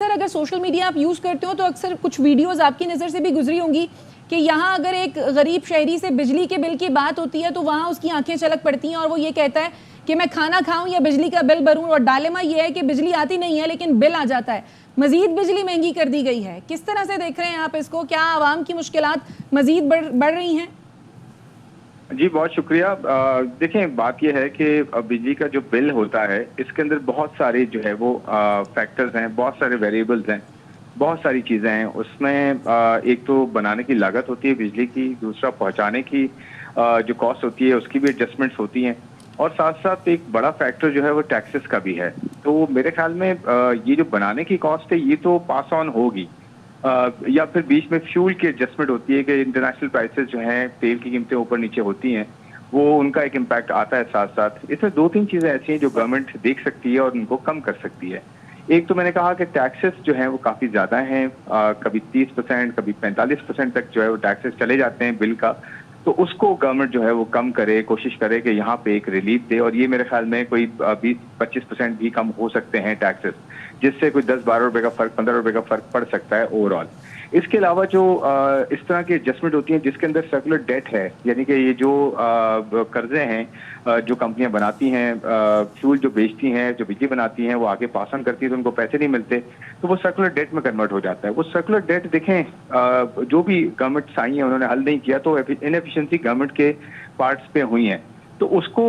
अक्सर अगर social media आप यूज़ करते हो तो अक्सर कुछ वीडियोस आपकी नज़र से भी गुजरी होंगी कि यहाँ अगर एक गरीब शहरी से बिजली के बिल की बात होती है तो वहाँ उसकी आंखें चलक पड़ती हैं और वो ये कहता है कि मैं खाना खाऊं या बिजली का बिल भरूं। और डायलेमा ये है कि बिजली आती नहीं है लेकिन बिल आ जाता है, मजीद बिजली महंगी कर दी गई है। किस तरह से देख रहे हैं आप इसको? क्या आवाम की मुश्किलात मजीद बढ़ रही हैं? जी, बहुत शुक्रिया। देखें, बात यह है कि बिजली का जो बिल होता है इसके अंदर बहुत सारे जो है वो फैक्टर्स हैं, बहुत सारे वेरिएबल्स हैं, बहुत सारी चीज़ें हैं। उसमें एक तो बनाने की लागत होती है बिजली की, दूसरा पहुंचाने की जो कॉस्ट होती है उसकी भी एडजस्टमेंट्स होती हैं, और साथ साथ एक बड़ा फैक्टर जो है वो टैक्सेस का भी है। तो मेरे ख्याल में ये जो बनाने की कॉस्ट है ये तो पास ऑन होगी, या फिर बीच में फ्यूल की एडजस्टमेंट होती है कि इंटरनेशनल प्राइसेस जो हैं, तेल की कीमतें ऊपर नीचे होती हैं, वो उनका एक इम्पैक्ट आता है साथ साथ। इसमें दो तीन चीज़ें ऐसी हैं जो गवर्नमेंट देख सकती है और उनको कम कर सकती है। एक तो मैंने कहा कि टैक्सेस जो हैं वो काफ़ी ज़्यादा हैं, कभी 30%, कभी 45% तक जो है वो टैक्सेस चले जाते हैं बिल का। तो उसको गवर्नमेंट जो है वो कम करे, कोशिश करे कि यहाँ पे एक रिलीफ दे, और ये मेरे ख्याल में कोई 20-25% भी कम हो सकते हैं टैक्सेस, जिससे कोई 10-12 रुपए का फर्क, 15 रुपए का फर्क पड़ सकता है ओवरऑल। इसके अलावा जो इस तरह की एडजस्टमेंट होती है जिसके अंदर सर्कुलर डेट है, यानी कि ये जो कर्जे हैं जो कंपनियां बनाती हैं, फ्यूल जो बेचती हैं, जो बिजली बनाती हैं, वो आगे पास ऑन करती है तो उनको पैसे नहीं मिलते, तो वो सर्कुलर डेट में कन्वर्ट हो जाता है। वो सर्कुलर डेट देखें, जो भी गवर्नमेंट्स आई हैं उन्होंने हल नहीं किया, तो इनएफिशिएंसी गवर्नमेंट के पार्ट्स पे हुई हैं। तो उसको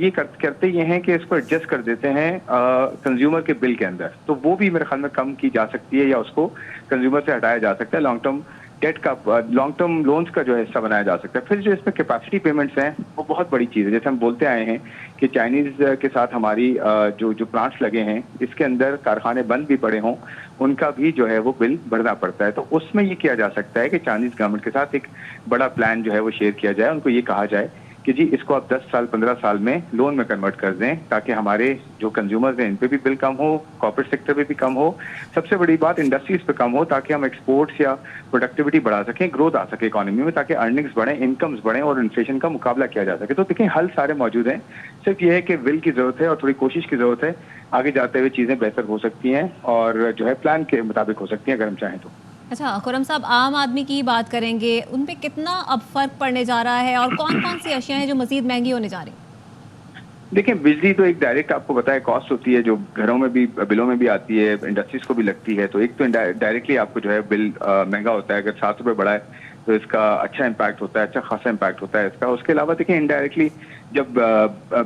ये करते ये हैं कि इसको एडजस्ट कर देते हैं कंज्यूमर के बिल के अंदर, तो वो भी मेरे ख्याल में कम की जा सकती है, या उसको कंज्यूमर से हटाया जा सकता है। लॉन्ग टर्म डेट का, लॉन्ग टर्म लोन्स का जो हिस्सा बनाया जा सकता है। फिर जो इसमें कैपेसिटी पेमेंट्स हैं वो बहुत बड़ी चीज़ है। जैसे हम बोलते आए हैं कि चाइनीज के साथ हमारी जो प्लांट्स लगे हैं इसके अंदर कारखाने बंद भी पड़े हों, उनका भी जो है वो बिल भरना पड़ता है। तो उसमें ये किया जा सकता है कि चाइनीज गवर्नमेंट के साथ एक बड़ा प्लान जो है वो शेयर किया जाए, उनको ये कहा जाए कि जी इसको आप 10 साल 15 साल में लोन में कन्वर्ट कर दें, ताकि हमारे जो कंज्यूमर्स हैं इन पे भी बिल कम हो, कॉर्पोरेट सेक्टर पे भी कम हो, सबसे बड़ी बात इंडस्ट्रीज पे कम हो, ताकि हम एक्सपोर्ट्स या प्रोडक्टिविटी बढ़ा सकें, ग्रोथ आ सके इकोनॉमी में, ताकि अर्निंग्स बढ़े, इनकम्स बढ़े और इन्फ्लेशन का मुकाबला किया जा सके। तो देखिए, हल सारे मौजूद हैं, सिर्फ ये है कि विल की जरूरत है और थोड़ी कोशिश की जरूरत है। आगे जाते हुए चीजें बेहतर हो सकती हैं और जो है प्लान के मुताबिक हो सकती हैं अगर हम चाहें तो। अच्छा खुर्रम साहब, आम आदमी की बात करेंगे, उन पे कितना अब फर्क पड़ने जा रहा है और कौन कौन सी अशियां हैं जो मजीद महंगी होने जा रही? देखिए, बिजली तो एक डायरेक्ट आपको पता है कॉस्ट होती है, जो घरों में भी, बिलों में भी आती है, इंडस्ट्रीज को भी लगती है। तो एक तो डायरेक्टली आपको जो है बिल महंगा होता है। अगर 7 रुपये बढ़ा है तो इसका अच्छा इम्पैक्ट होता है, अच्छा खासा इम्पैक्ट होता है इसका। उसके अलावा देखिए, इनडायरेक्टली जब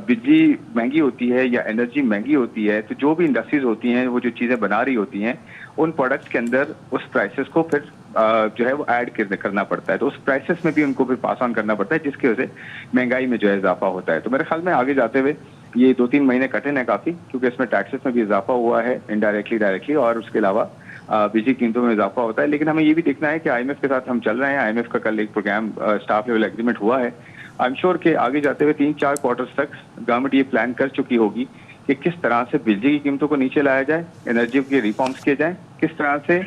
बिजली महंगी होती है या एनर्जी महंगी होती है, तो जो भी इंडस्ट्रीज होती हैं, वो जो चीज़ें बना रही होती हैं, उन प्रोडक्ट्स के अंदर उस प्राइसेस को फिर जो है वो ऐड करना पड़ता है। तो उस प्राइसेस में भी उनको फिर पास ऑन करना पड़ता है, जिसकी वजह से महंगाई में जो है इजाफा होता है। तो मेरे ख्याल में आगे जाते हुए ये 2-3 महीने कठिन है काफ़ी, क्योंकि इसमें टैक्सेस में भी इजाफा हुआ है इनडायरेक्टली, डायरेक्टली, और उसके अलावा बिजली कीमतों में इजाफा होता है। लेकिन हमें ये भी देखना है कि आईएमएफ के साथ हम चल रहे हैं। आईएमएफ का कल एक प्रोग्राम स्टाफ लेवल एग्रीमेंट हुआ है। आई एम श्योर कि आगे जाते हुए 3-4 क्वार्टर्स तक गवर्नमेंट ये प्लान कर चुकी होगी कि किस तरह से बिजली की कीमतों को नीचे लाया जाए, एनर्जी के रिफॉर्म्स किए जाए, किस तरह से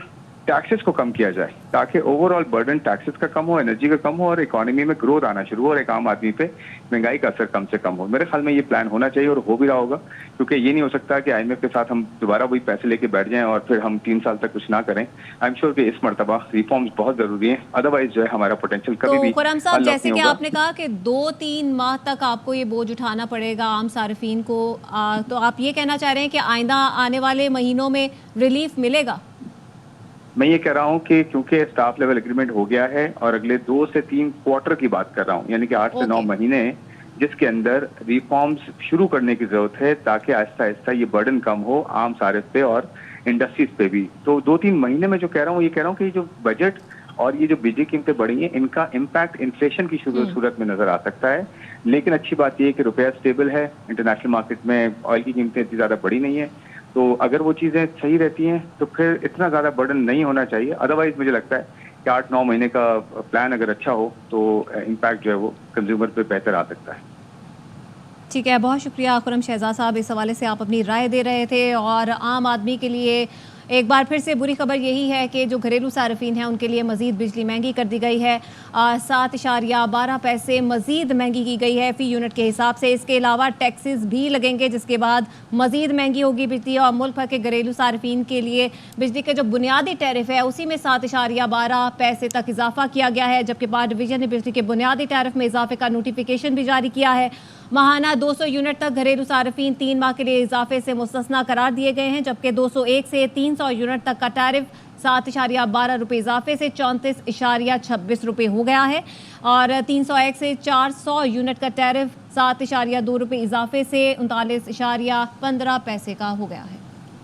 टैक्सेस को कम किया जाए, ताकि ओवरऑल बर्डन टैक्सेस का कम हो, एनर्जी का कम हो, और इकोनॉमी में ग्रोथ आना शुरू हो, और एक आम आदमी पे महंगाई का असर कम से कम हो। मेरे ख्याल में ये प्लान होना चाहिए और हो भी रहा होगा, क्योंकि ये नहीं हो सकता कि आईएमएफ के साथ हम दोबारा वही पैसे लेके बैठ जाएं और फिर हम 3 साल तक कुछ ना करें। आई एम श्योर कि इस मरतबा रिफॉर्म्स बहुत जरूरी है, अदरवाइज जो है हमारा पोटेंशियल कभी भी खुर्रम साहब, अनलॉक जैसे नहीं कि होगा। आपने कहा कि 2-3 माह तक आपको ये बोझ उठाना पड़ेगा आम सार्फिन को, तो आप ये कहना चाह रहे हैं कि आइंदा आने वाले महीनों में रिलीफ मिलेगा? मैं ये कह रहा हूँ कि क्योंकि स्टाफ लेवल एग्रीमेंट हो गया है और अगले 2 से 3 क्वार्टर की बात कर रहा हूँ, यानी कि 8 से 9 महीने, जिसके अंदर रिफॉर्म्स शुरू करने की जरूरत है, ताकि आहिस्ता आहिस्ता ये बर्डन कम हो आम सारिफ पे और इंडस्ट्रीज पे भी। तो 2-3 महीने में जो कह रहा हूँ, ये कह रहा हूँ कि ये जो बजट और ये जो बिजली कीमतें बढ़ी हैं, इनका इम्पैक्ट इन्फ्लेशन की सूरत में नजर आ सकता है। लेकिन अच्छी बात यह है कि रुपया स्टेबल है, इंटरनेशनल मार्केट में ऑयल की कीमतें इतनी ज्यादा बढ़ी नहीं है। तो अगर वो चीजें सही रहती हैं तो फिर इतना ज्यादा बर्डन नहीं होना चाहिए। अदरवाइज मुझे लगता है कि 8-9 महीने का प्लान अगर अच्छा हो तो इम्पैक्ट जो है वो कंज्यूमर पे बेहतर आ सकता है। ठीक है, बहुत शुक्रिया खुर्रम शहजाद साहब, इस हवाले से आप अपनी राय दे रहे थे। और आम आदमी के लिए एक बार फिर से बुरी खबर यही है कि जो घरेलू सार्फिन हैं उनके लिए मजीद बिजली महंगी कर दी गई है। 7.12 पैसे मजीद महंगी की गई है फी यूनिट के हिसाब से। इसके अलावा टैक्सेस भी लगेंगे जिसके बाद मजीद महंगी होगी बिजली। और मुल्क भर के घरेलू सार्फिन के लिए बिजली के जो बुनियादी टैरिफ है उसी में 7.12 पैसे तक इजाफा किया गया है, जबकि पावर डिवीजन ने बिजली के बुनियादी टैरिफ में इजाफे का नोटिफिकेशन भी जारी किया है। माहाना 200 यूनिट तक घरेलू सार्फिन 3 माह के लिए इजाफे से मुस्तस्ना करार दिए गए हैं, जबकि 201 से 300 यूनिट तक का टैरिफ 7.12 रुपये इजाफे से 34.26 रुपये हो गया है। और 301 से 400 यूनिट का टैरिफ 7.2 रुपये इजाफे से 39.15 पैसे का हो गया है।